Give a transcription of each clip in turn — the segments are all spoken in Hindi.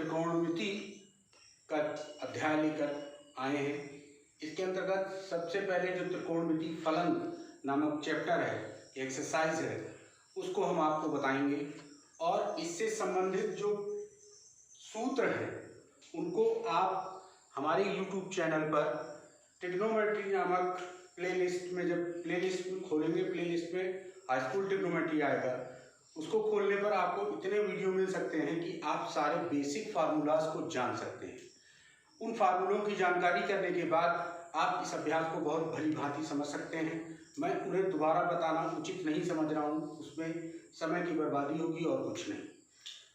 त्रिकोणमिति का अध्याय लेकर आए हैं। इसके अंतर्गत सबसे पहले जो त्रिकोणमिति फलन नामक चैप्टर है, एक्सरसाइज है, उसको हम आपको बताएंगे और इससे संबंधित जो सूत्र हैं उनको आप हमारे YouTube चैनल पर ट्रिग्नोमेट्री नामक प्लेलिस्ट में, जब प्लेलिस्ट में खोलेंगे, प्लेलिस्ट में हाई स्कूल ट्रिग्नोमेट्री आएगा, उसको खोलने पर आपको इतने वीडियो मिल सकते हैं कि आप सारे बेसिक फार्मूलाज को जान सकते हैं। उन फार्मूलों की जानकारी करने के बाद आप इस अभ्यास को बहुत भली भांति समझ सकते हैं। मैं उन्हें दोबारा बताना उचित नहीं समझ रहा हूँ, उसमें समय की बर्बादी होगी और कुछ नहीं।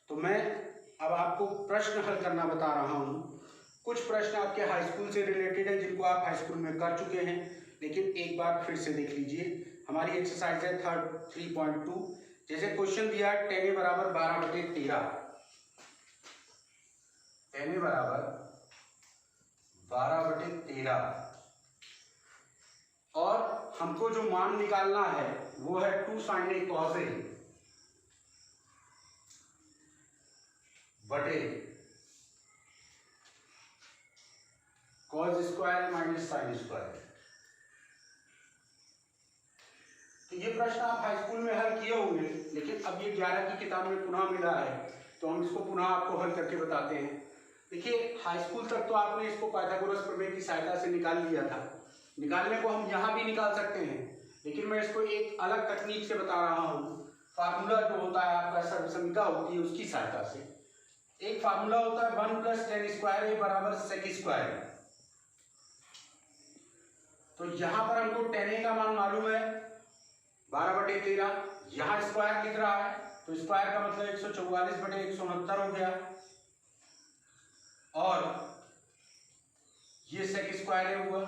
तो मैं अब आपको प्रश्न हल करना बता रहा हूँ। कुछ प्रश्न आपके हाई स्कूल से रिलेटेड हैं जिनको आप हाई स्कूल में कर चुके हैं, लेकिन एक बार फिर से देख लीजिए। हमारी एक्सरसाइज है 3.2। जैसे क्वेश्चन दिया है tan बराबर 12/13, tan बराबर 12/13 और हमको जो मान निकालना है वो है 2 sin a cos a बटे cos square minus sine square. तो ये प्रश्न आप हाई स्कूल में हल किए होंगे, लेकिन अब ये 11 की किताब में पुनः मिला है तो हम इसको पुनः आपको हल करके बताते हैं। देखिए, हाई स्कूल तक तो आपने इसको पाइथागोरस प्रमेय की सहायता से निकाल लिया था। निकालने को हम यहाँ भी निकाल सकते हैं, लेकिन मैं इसको एक अलग तकनीक से बता रहा हूँ। फार्मूला जो होता है आपका, सर्वसमीकरण होती है, उसकी सहायता से। एक फार्मूला होता है 1 + tan स्क्वायर a बराबर sec स्क्वायर। तो यहाँ पर हमको tan a का मान मालूम है 12/13, यहाँ स्क्वायर लिख रहा है तो स्क्वायर का मतलब 144/169 हो गया, और ये sec स्क्वायर हुआ।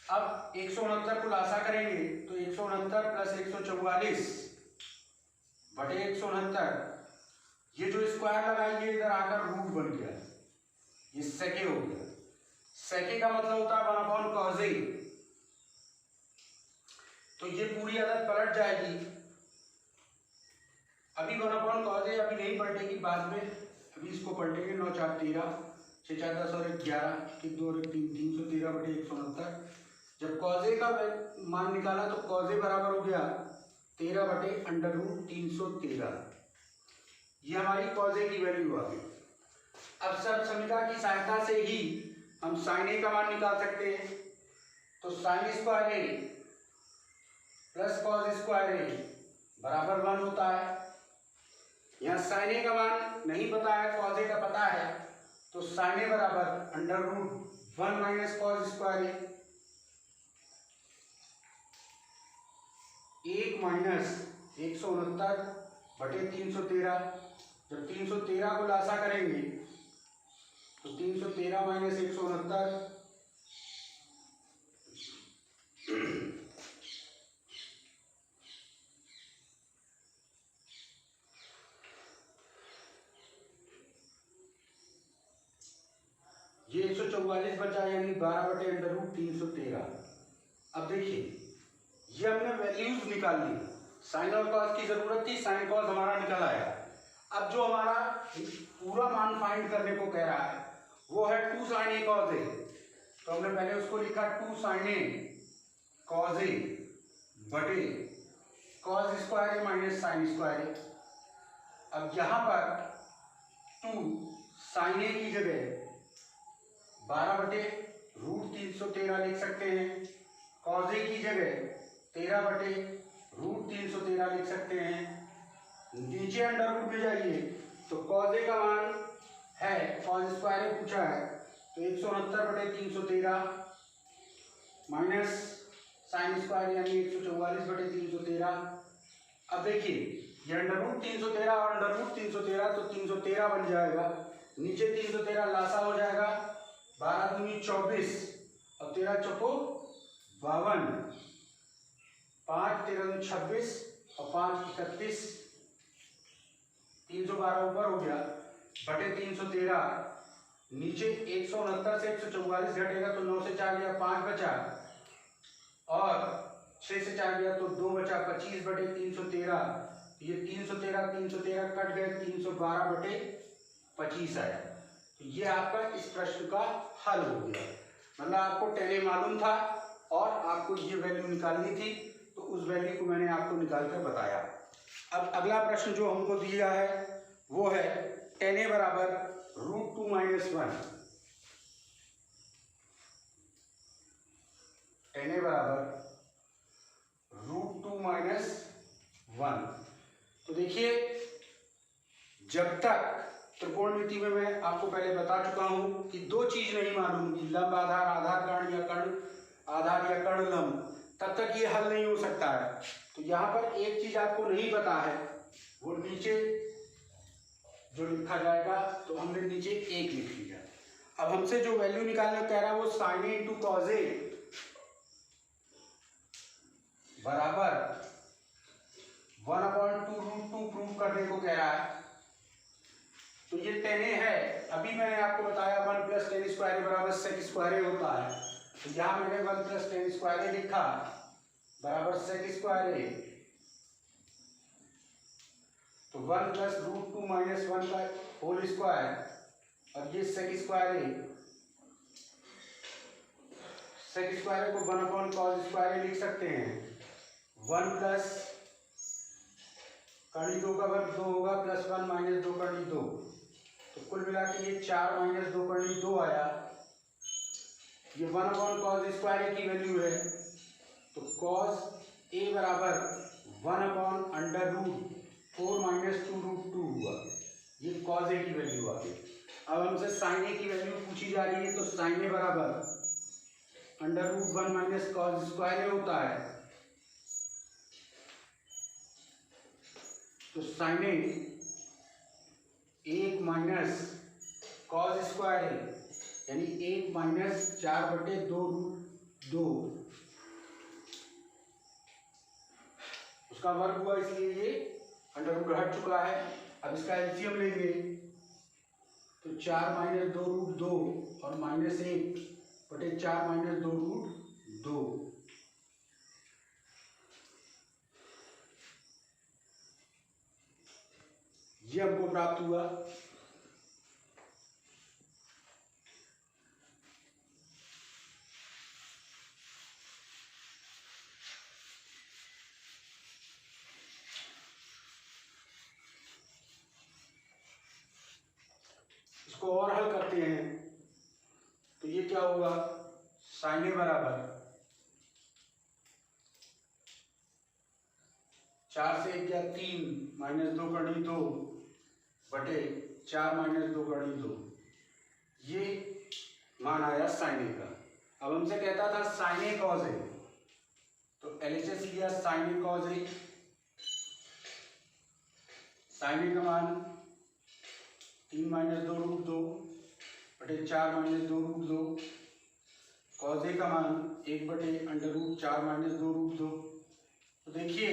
अब 169 को लासा करेंगे तो 169 + 144/169, ये जो स्क्वायर लगाएंगे इधर आकर रूट बन गया, ये सेके हो गया। सेके का मतलब होता है 1/cos a। तो ये पूरी आदत पलट जाएगी। अभी 1/cos a अभी नहीं पलटेगी, बाद में अभी इसको पलटेंगे। 9 4 13, 6 4 10 और 1 11, 1 2 और 3 313/169। जब cos a का मान निकाला तो cos a बराबर हो गया 13/√313। ये हमारी cos a की वैल्यू आ गई। अब सब समीकरण की सहायता से ही हम sin a का मान निकाल सकते हैं। तो sin square a plus cos square a बराबर 1 होता है। यहाँ sin a का मान नहीं पता है, cos a का पता है, तो sin a बराबर √1 - cos स्क्वायर a, 1 - 169/313। जब 313 को लासा करेंगे तो 313 - 169, ये 144 बचा, यानी 12/√313। अब देखिए, ये हमने वैल्यूज निकाल ली। साइन और कॉस की जरूरत थी, साइन कॉस हमारा निकल आया। अब जो हमारा पूरा मान फाइंड करने को कह रहा है वो है 2 sin a cos a। तो हमने पहले उसको लिखा 2 sin a cos a बटे cos square a minus sine square a। अब यहाँ पर 2 sin a की जगह 12/√313 लिख सकते हैं, cos a की जगह 13/√313 लिख सकते हैं। नीचे अंडर रूट में जाइए तो cos a का मान है, cos स्क्वायर a पूछा है, तो 169/313 माइनस साइन स्क्वायर यानी 144/313। अब देखिए, ये अंडर रूट 313 और अंडर रूट 313, तो 313 बन जाएगा। नीचे 313 लासा हो जाएगा, 12 दूनी 24 और 13 चौको 52, 5 13 26 और 5 31, 312 ऊपर हो गया बटे 313। नीचे 169 से 144 घटेगा तो 9 से 4 गया 5 बचा, और 6 से 4 गया तो 2 बचा, 25/313। ये 313 कट गए, 312/313 25 आया। तो ये आपका इस प्रश्न का हल हो गया। मतलब आपको tan A मालूम था और आपको ये वैल्यू निकालनी थी, तो उस वैल्यू को मैंने आपको निकाल कर बताया। अब अगला प्रश्न जो हमको दिया है वो है tan A बराबर √2 - 1। tan A बराबर √2 - 1। तो देखिए, जब तक त्रिकोणमिति में मैं आपको पहले बता चुका हूं कि दो चीज नहीं मालूम, लंब आधार, आधार कर्ण या कर्ण आधार या कर्ण लंब, तब तक ये हल नहीं हो सकता है। तो यहाँ पर एक चीज आपको नहीं पता है, वो नीचे जो लिखा जाएगा, तो हमने नीचे 1 लिख लिया। अब हमसे जो वैल्यू निकालना कह रहा है वो sin A × cos A बराबर 1/2√2 प्रूव करने को कह रहा है। तो ये tan A है, अभी मैंने आपको बताया 1 + tan² A बराबर sec² A होता है। तो यहाँ मैंने 1 + tan² A लिखा बराबर sec² A। तो 1 + √2 - 1 का होल स्क्वायर, और ये sec² A, sec² A को 1/cos² A लिख सकते हैं। 1 + कर्ण 2 का वर्ग 2 होगा, +1 - 2 कर्ण 2, तो कुल मिला के ये 4 - 2 कर्ण 2 आया। ये 1/cos² A की वैल्यू है, तो cos A बराबर 1/√4 - 2√2 हुआ। ये cos A की वैल्यू आ गई। अब हमसे sin A की वैल्यू पूछी जा रही है, तो sin A बराबर √1 - cos² A होता है। तो sin A 1 - cos² A यानी 1 - 4/2√2 उसका वर्ग हुआ, इसलिए ये अंडर हट चुका है। अब इसका एलसीएम लेंगे, तो 4 - 2√2 और -1/4 - 2√2, ये हमको प्राप्त हुआ। इसको और हल करते हैं, तो ये क्या होगा, sin A बराबर 4 से 1 गया 3 - 2 कर्ण 2 बटे 4 - 2 कर्ण 2, ये मान आया sin A का। अब हमसे कहता था sin A cos A, तो LHS लिया sin A cos A। sin A का मान 3 - 2√2 बटे 4 - 2√2, cos A का मान 1/√4 - 2√2। तो देखिए,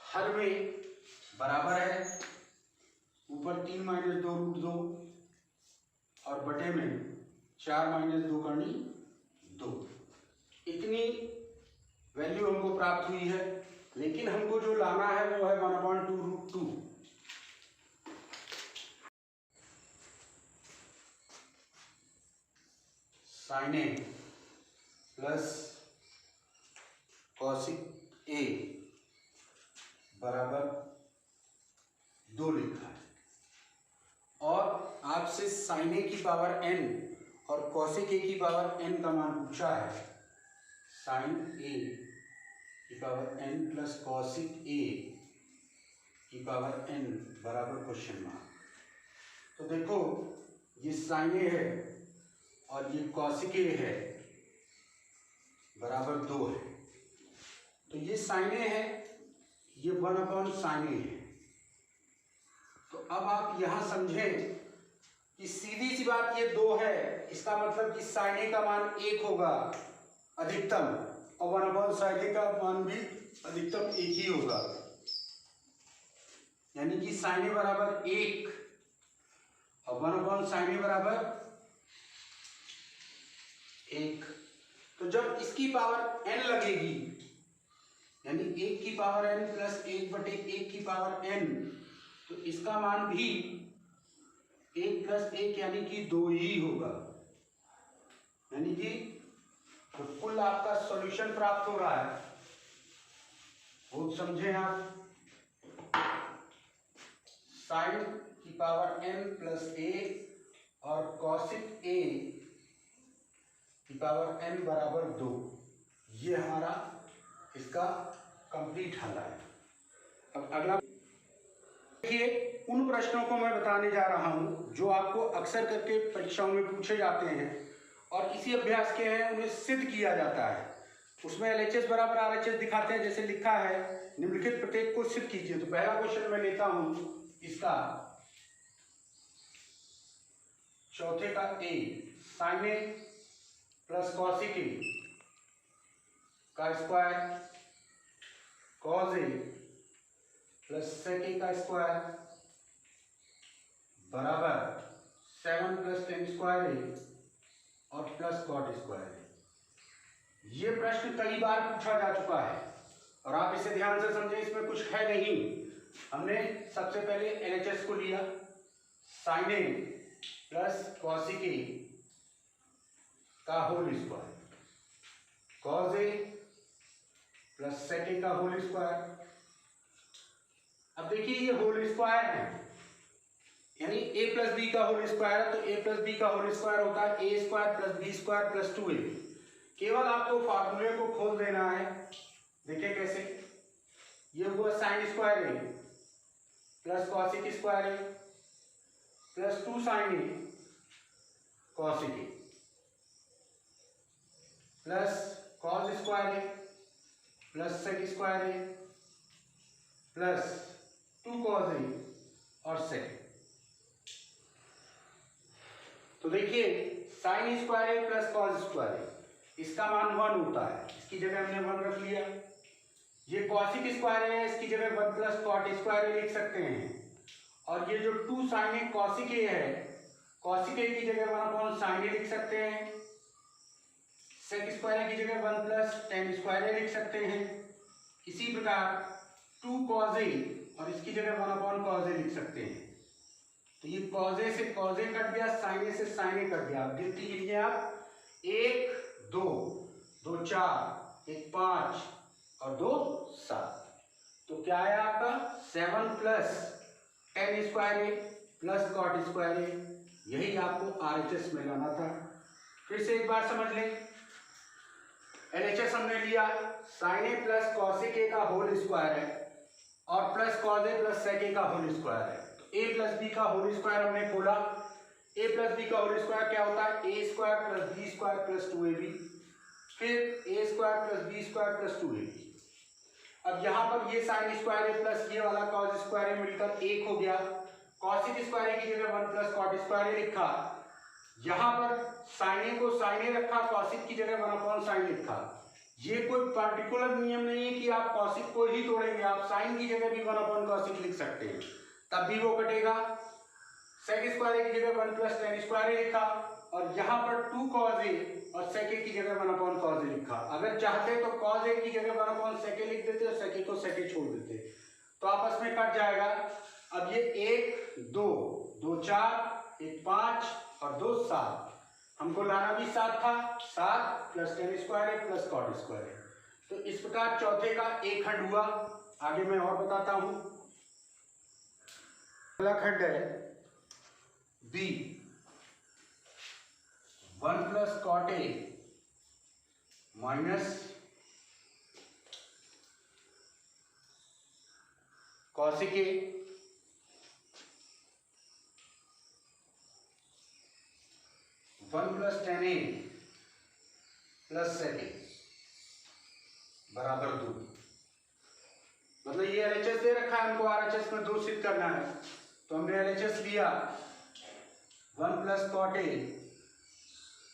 हर में बराबर है, ऊपर 3 - 2√2 और बटे में 4 - 2 कर्ण 2। इतनी वैल्यू हमको प्राप्त हुई है, लेकिन हमको जो लाना है वो है 1/2√2। sin A plus cosic A बराबर 2 लिखा है, और आपसे sin A की पावर n और cosic A की पावर n का मान पूछा है। sin A की power n plus cosic A की पावर n बराबर क्वेश्चन मार्क। तो देखो, ये sin A है और ये cosic A है, बराबर 2 है। तो ये sin A है, ये 1/sin A है। तो अब आप यहां समझें कि सीधी सी बात, ये 2 है, इसका मतलब कि sin A का मान 1 होगा अधिकतम, और 1/sin A का मान भी अधिकतम 1 ही होगा। यानी कि sin A बराबर 1 और 1/sin A बराबर 1। तो जब इसकी पावर n लगेगी, यानी 1 की पावर n प्लस 1/1 की पावर n, तो इसका मान भी 1 + 1 यानी कि 2 ही होगा, यानी कि तो कुल आपका सॉल्यूशन प्राप्त हो रहा है। बहुत समझे आप। sin की पावर n + a और cosec a की पावर n बराबर 2, ये हमारा इसका कंप्लीट हल है। अब अगला देखिए, उन प्रश्नों को मैं बताने जा रहा हूं जो आपको अक्सर करके परीक्षाओं में पूछे जाते हैं और इसी अभ्यास के हैं, उन्हें सिद्ध किया जाता है। उसमें LHS बराबर RHS दिखाते हैं, जैसे लिखा है निम्नलिखित प्रत्येक को सिद्ध कीजिए। तो पहला क्वेश्चन मैं लेता हूं इसका चौथे का A, sin A + cosec A का square cos A + sec A का स्क्वायर बराबर 7 + tan स्क्वायर A और प्लस cot स्क्वायर A। ये प्रश्न कई बार पूछा जा चुका है और आप इसे ध्यान से समझें, इसमें कुछ है नहीं। हमने सबसे पहले LHS को लिया, sin A + cosec A का whole square, cos A + sec A का होल स्क्वायर। अब देखिए ये होल स्क्वायर है, यानी a + b का होल स्क्वायर है, तो a + b का होल स्क्वायर होता है a² + b² + 2ab। केवल आपको फार्मूले को खोल देना है। देखिए कैसे, ये हुआ sin square a + cosec square a + 2 sin a cosec a plus cos square a plus sec square a plus 2 cos a और sec। तो देखिए sin square a plus cos square a, इसका मान 1 होता है, इसकी जगह हमने 1 रख लिया। ये cosec स्क्वायर है, इसकी जगह 1 + cot स्क्वायर a लिख सकते हैं। और ये जो 2 sin a cosec a है, cosec a की जगह 1 sin a लिख सकते हैं। sec स्क्वायर a की जगह 1 + tan स्क्वायर a लिख सकते हैं। इसी प्रकार 2 cos a और इसकी जगह 1 cos a लिख सकते हैं। तो ये cos a से cos a कट गया, sin a से sin a कट गया। अब गिनती कीजिए आप, 1 2 2 4 1 5 और 2 7। तो क्या है आपका 7 + tan square a plus cot square a, यही आपको RHS में लाना था। फिर से एक बार समझ लें, LHS हमने लिया sin a + cosec a का होल स्क्वायर है और plus cos a + sec a का होल स्क्वायर है। तो a + b का होल स्क्वायर हमने खोला। a + b का होल स्क्वायर क्या होता है, a² + b² + 2ab, फिर a² + b² + 2ab। अब यहाँ पर ये sin स्क्वायर a प्लस ये वाला cos स्क्वायर a मिलकर 1 हो गया। cosec स्क्वायर a की जगह 1 + cot स्क्वायर a लिखा। यहाँ पर sin a को sin a रखा, cosec की जगह 1 sin लिखा। ये कोई पर्टिकुलर नियम नहीं है कि आप cosec को ही तोड़ेंगे, आप sin की जगह भी 1 cosec लिख सकते हैं, तब भी वो कटेगा। sec स्क्वायर a की जगह 1 + tan स्क्वायर a लिखा और यहाँ पर 2 cos a और sec a की जगह 1 cos a लिखा। अगर चाहते तो cos a की जगह 1 sec a लिख देते और sec a को sec a छोड़ देते, तो आपस में कट जाएगा। अब ये 1 2 2 4 1 5 और 2 7, हमको लाना भी 7 था, 7 + tan square a plus cot square a। तो इस प्रकार चौथे का एक खंड हुआ। आगे मैं और बताता हूं। अगला खंड है B, 1 + cot a minus cosec a + tan a plus sec a बराबर 2। मतलब ये LHS दे रखा है, हमको RHS में 2 सिद्ध करना है। तो हमने LHS लिया 1 + cot a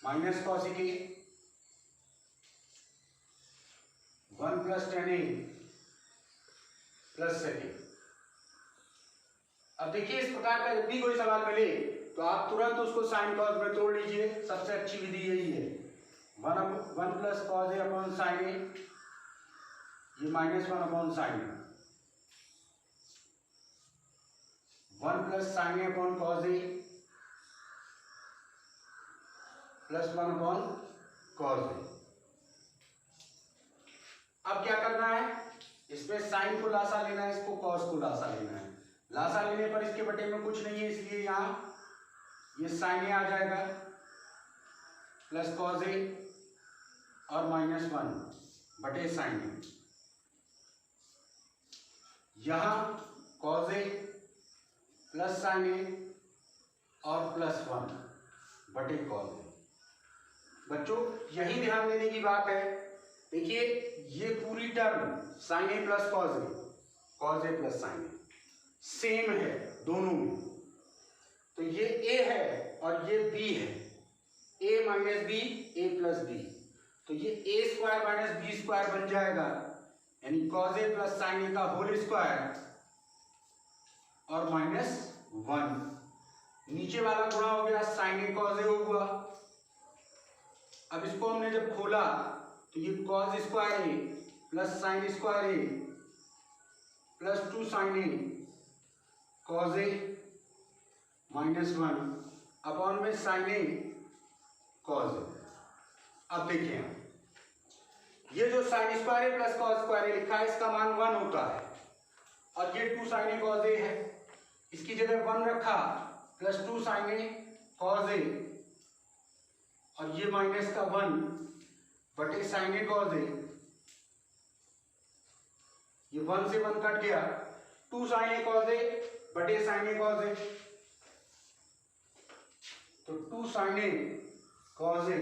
minus cosec a 1 + tan a plus sec a। अब देखिए इस प्रकार का जब भी कोई सवाल मिले तो आप तुरंत उसको साइन कॉस में तोड़ लीजिए, सबसे अच्छी विधि यही है। 1 + cos a sin a, ये -1 sin a, 1 plus sine A upon cos A plus 1 upon cos A. अब क्या करना है, इसमें साइन को लासा लेना है, इसको कॉस को लासा लेना है। लासा लेने पर इसके बटे में कुछ नहीं है, इसलिए यहाँ ये साइन ए आ जाएगा प्लस कॉज ए और -1 बटे साइन ए। यहाँ कॉज ए प्लस साइन ए और +1 बटे कॉज ए। बच्चों यही ध्यान देने की बात है, देखिए ये पूरी term sign A plus cos A plus sine A same है दोनों में, तो ये a है और ये b है, a minus B A plus B, तो ये a square minus B square बन जाएगा, यानी cos A plus sine A का होल स्क्वायर और -1। नीचे वाला गुणा हो गया, साइन ए कॉज ए हुआ। अब इसको हमने जब खोला तो ये कॉज स्क्वायर ए प्लस साइन स्क्वायर ए प्लस 2 साइन ए कॉज ए -1 अपॉन में साइन ए कॉज ए। अब देखिए ये जो साइन स्क्वायर ए प्लस कॉज स्क्वायर ए लिखा है इसका मान 1 होता है, और ये 2 साइन ए कॉज ए है, इसकी जगह 1 रखा प्लस 2 साइन ए कॉज ए और ये माइनस का 1 बटे साइन ए कॉज ए, ये 1 से 1 कट गया, 2 साइन ए कॉज ए बटे साइन ए कॉज ए, तो 2 साइन ए कॉज ए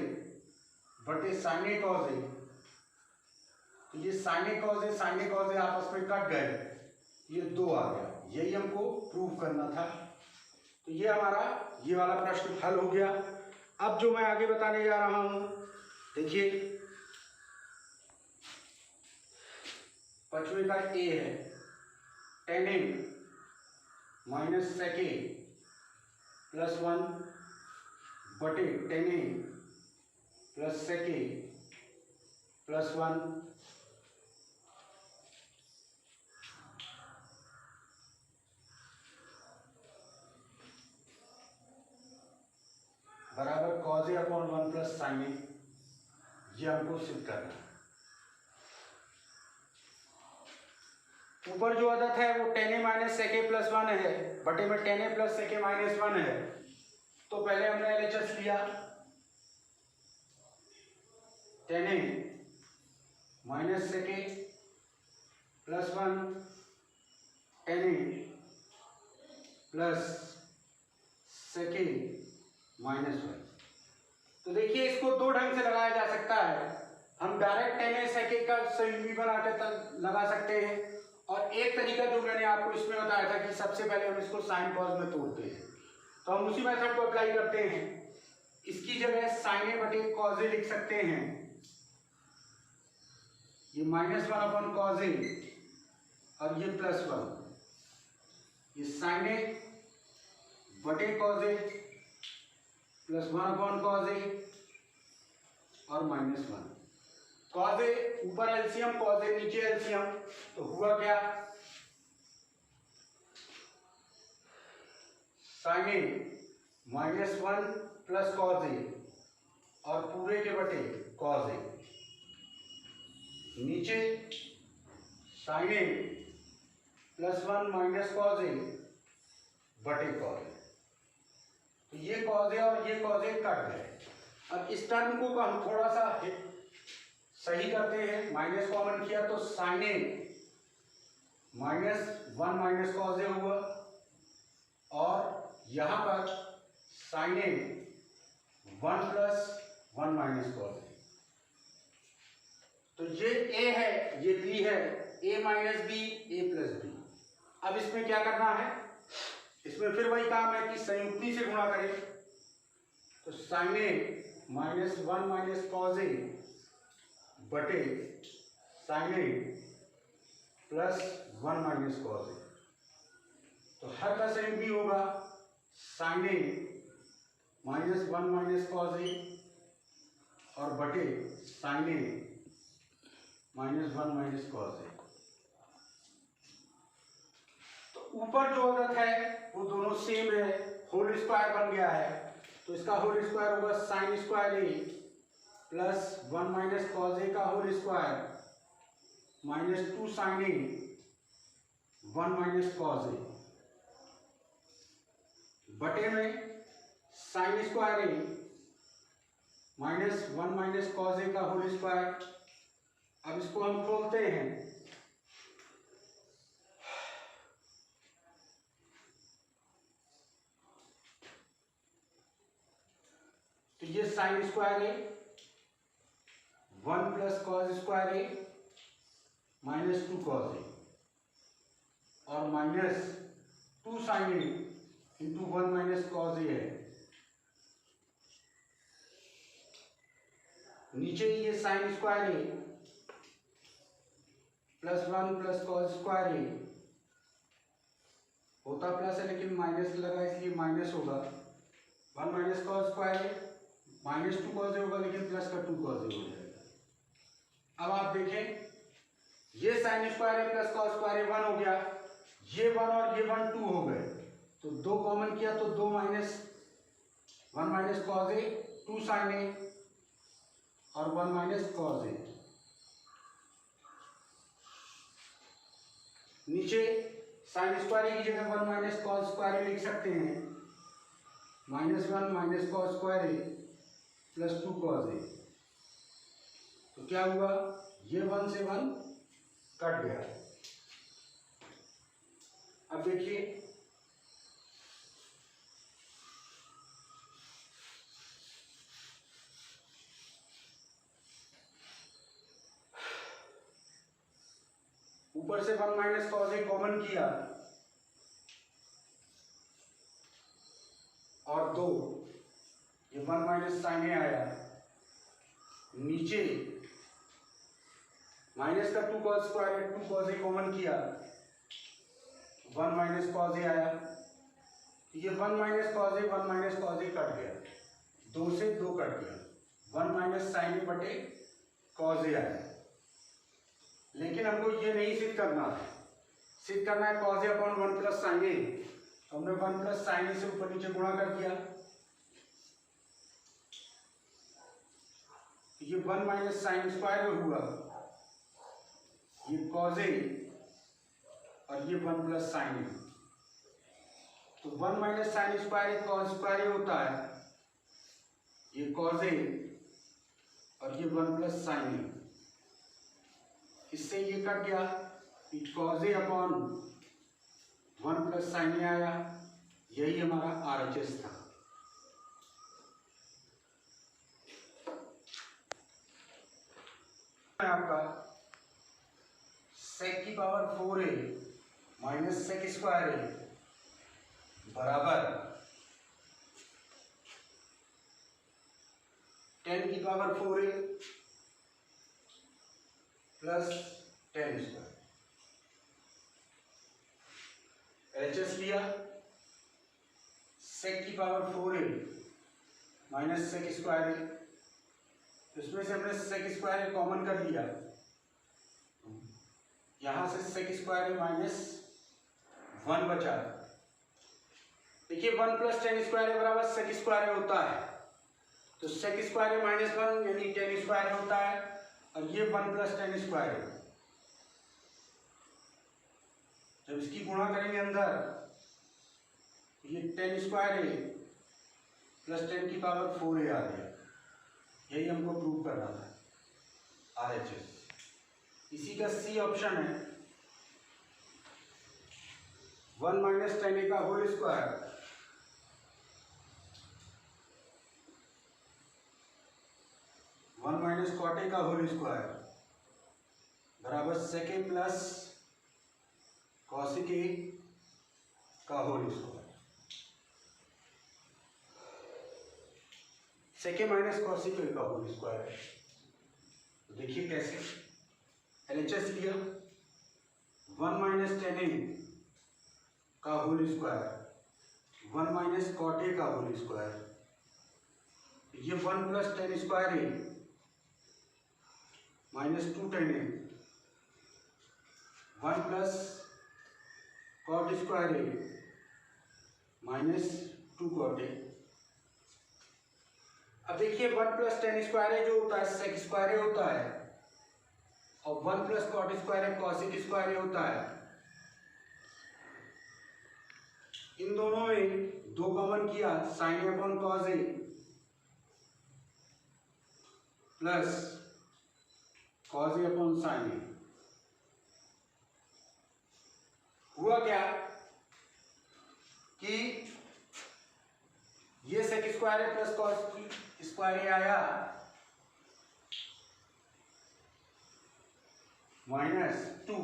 बटे साइन ए कॉज ए, तो ये साइन ए कॉज ए आपस में कट गए, ये 2 आ गया। यही हमको प्रूव करना था, तो ये हमारा ये वाला प्रश्न हल हो गया। अब जो मैं आगे बताने जा रहा हूं, देखिए 5वें का a है, tan a minus sec a plus 1 बटे tan a plus sec a plus 1 बराबर cos a upon 1 plus sine A. ये हमको सिद्ध करना है। ऊपर जो आदत है वो tan a minus sec a plus 1 है, बटे में tan a plus sec a minus 1 है, तो पहले हमने LHS लिया, tan a minus sec a plus 1 tan a plus sec a -1। तो देखिए इसको 2 ढंग से लगाया जा सकता है, हम direct tan a sec a का संयुग्मी बनाकर लगा सकते हैं, और एक तरीका जो मैंने आपको इसमें बताया था कि सबसे पहले हम इसको साइन कॉस में तोड़ते हैं, तो हम उसी मेथड को अप्लाई करते हैं। इसकी जगह साइन ए बटे कॉज ए लिख सकते हैं, ये -1 अपॉन कॉज ए और ये +1, ये साइन ए बटे cause A plus 1 upon cos ए और -1। कॉज ए ऊपर एलसीएम, कॉज ए नीचे एलसीएम, तो हुआ क्या, साइन ए -1 प्लस कॉज ए और पूरे के बटे कॉज ए, नीचे साइन ए प्लस 1 माइनस कॉज ए बटे कॉज ए, तो ये कॉज ए और ये कॉज ए कट गए। अब इस टर्म को हम थोड़ा सा सही करते हैं, माइनस कॉमन किया तो sine A -1 minus cos A हुआ, और यहां पर sine A 1 plus 1 minus cos A, तो ये a है ये b है, a minus B A plus B. अब इसमें क्या करना है, इसमें फिर वही काम है कि संयुक्ति से गुणा करें, तो साइन ए -1 माइनस कॉज ए बटे sign A plus 1 minus cos A, तो हर का संयुग्मी होगा साइन ए -1 माइनस कॉज ए और बटे sign A -1 minus cos A. तो ऊपर जो अदद है वो दोनों सेम है, होल स्क्वायर बन गया है, तो इसका होल स्क्वायर होगा साइन स्क्वायर ए प्लस 1 माइनस कॉज ए का whole square minus 2 sign A 1 minus cos ए बटे में sine square A minus 1 minus cos ए का होल स्क्वायर। अब इसको हम खोलते हैं, तो ये sine square A 1 plus cos square A minus 2 cause ए और माइनस 2 साइन ए इंटू 1 माइनस कॉज ए है। नीचे ये साइन स्क्वायर ए प्लस 1 प्लस कॉज स्क्वायर ए होता प्लस है लेकिन माइनस लगा इसलिए माइनस होगा, 1 minus cause square A minus 2 cause ए होगा लेकिन प्लस का 2 कॉज ए हो जाएगा। अब आप देखें ये साइन स्क्वायर ए प्लस कॉज स्क्वायर ए 1 हो गया, ये 1 और ये 1 2 हो गए, तो 2 कॉमन किया तो 2 माइनस 1 माइनस कॉज ए 2 साइन ए और 1 माइनस कॉज ए। नीचे साइन स्क्वायर ए की जगह 1 माइनस कॉज स्क्वायर ए लिख सकते हैं, minus 1 minus cause square A plus 2 cause A, तो क्या हुआ ये 1 से 1 कट गया। अब देखिए ऊपर से 1 माइनस कॉज ए कॉमन किया और 2 ये 1 माइनस साइन ए आया, नीचे माइनस का 2 कॉज स्क्वायर 2 कॉज ए कॉमन किया 1 माइनस कॉज ए आया, ये 1 माइनस कॉज ए 1 माइनस कॉज ए कट गया, 2 से 2 कट गया, 1 माइनस साइन ए बटे कॉज ए आया। लेकिन हमको ये नहीं सिद्ध करना है, सिद्ध करना है cause A upon 1 plus sine ए, तो हमने 1 प्लस साइन ए से ऊपर नीचे गुणा कर दिया, ये 1 माइनस साइन स्क्वायर हुआ, ये कॉज ए और ये 1 प्लस साइन ए, तो 1 minus sine square cause square होता है, ये कॉज ए और ये 1 प्लस साइन ए, इससे ये कट गया, cos A upon 1 plus sine A आया, यही हमारा RHS था। आपका sec की power 4a minus sec square A बराबर 10 की power 4a plus 10 square. LHS लिया, sec की power 4a minus sec square A, इसमें से हमने sec स्क्वायर ए कॉमन कर लिया, यहां से sec स्क्वायर ए माइनस 1 बचा। देखिए 1 प्लस 10 स्क्वायर ए बराबर sec स्क्वायर ए होता है, तो sec स्क्वायर ए माइनस 1 यानी 10 स्क्वायर ए होता है, और ये 1 प्लस 10 स्क्वायर है। जब इसकी गुणा करेंगे अंदर, ये 10 स्क्वायर ए प्लस 10 की पावर 4a आ गया, यही हमको प्रूव करना था RHS। इसी का C ऑप्शन है, 1 माइनस 10a का whole square 1 minus cot A का होल स्क्वायर बराबर sec A plus cosec A का whole square. sec A minus cosec A का होल स्क्वायर है, तो देखिए कैसे। LHS लिया, 1 माइनस 10a का whole square 1 minus cot A का होल स्क्वायर, ये 1 plus 10 square A minus 2 10 A 1 plus cot square A minus 2 cot A. अब देखिए 1 प्लस टेन स्क्वायर ए जो होता है सेक स्क्वायर ए होता है, और 1 प्लस कॉट स्क्वायर ए कॉसिक स्क्वायर ए होता है। इन दोनों में 2 कॉमन किया, sign A upon cos A plus cos A upon sine ए। हुआ क्या कि ये सेक स्क्वायर ए प्लस कॉस स्क्वायर ए आया माइनस 2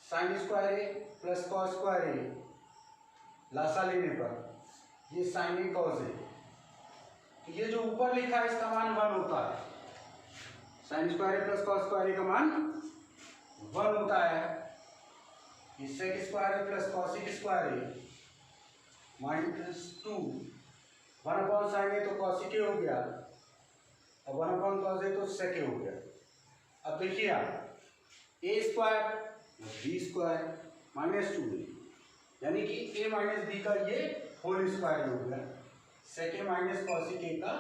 साइन स्क्वायर ए प्लस कॉस स्क्वायर ए, लासा लेने पर ये साइन ए कॉस ए। तो ये जो ऊपर लिखा है इसका मान 1 होता है, साइन स्क्वायर ए प्लस कॉस स्क्वायर ए का मान 1 होता है। ये sec square A plus cosec square A minus 2 1 upon sine ए तो कॉसिक ए हो गया, और 1 अपॉन कॉस ए तो सेक ए हो गया। अब देखिए आप ए स्क्वायर बी स्क्वायर माइनस 2 यानी कि ए माइनस बी का ये होल स्क्वायर हो गया, सेक ए माइनस कॉसिक ए का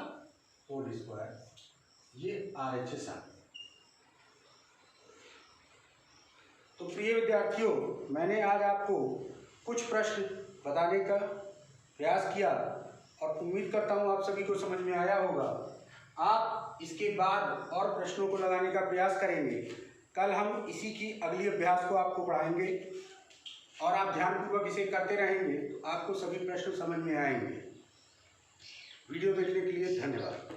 होल स्क्वायर, ये RHS आ गया। तो प्रिय विद्यार्थियों, मैंने आज आपको कुछ प्रश्न बताने का प्रयास किया और उम्मीद करता हूँ आप सभी को समझ में आया होगा। आप इसके बाद और प्रश्नों को लगाने का प्रयास करेंगे। कल हम इसी की अगली अभ्यास को आपको पढ़ाएंगे और आप ध्यानपूर्वक इसे करते रहेंगे तो आपको सभी प्रश्न समझ में आएंगे। वीडियो देखने के लिए धन्यवाद।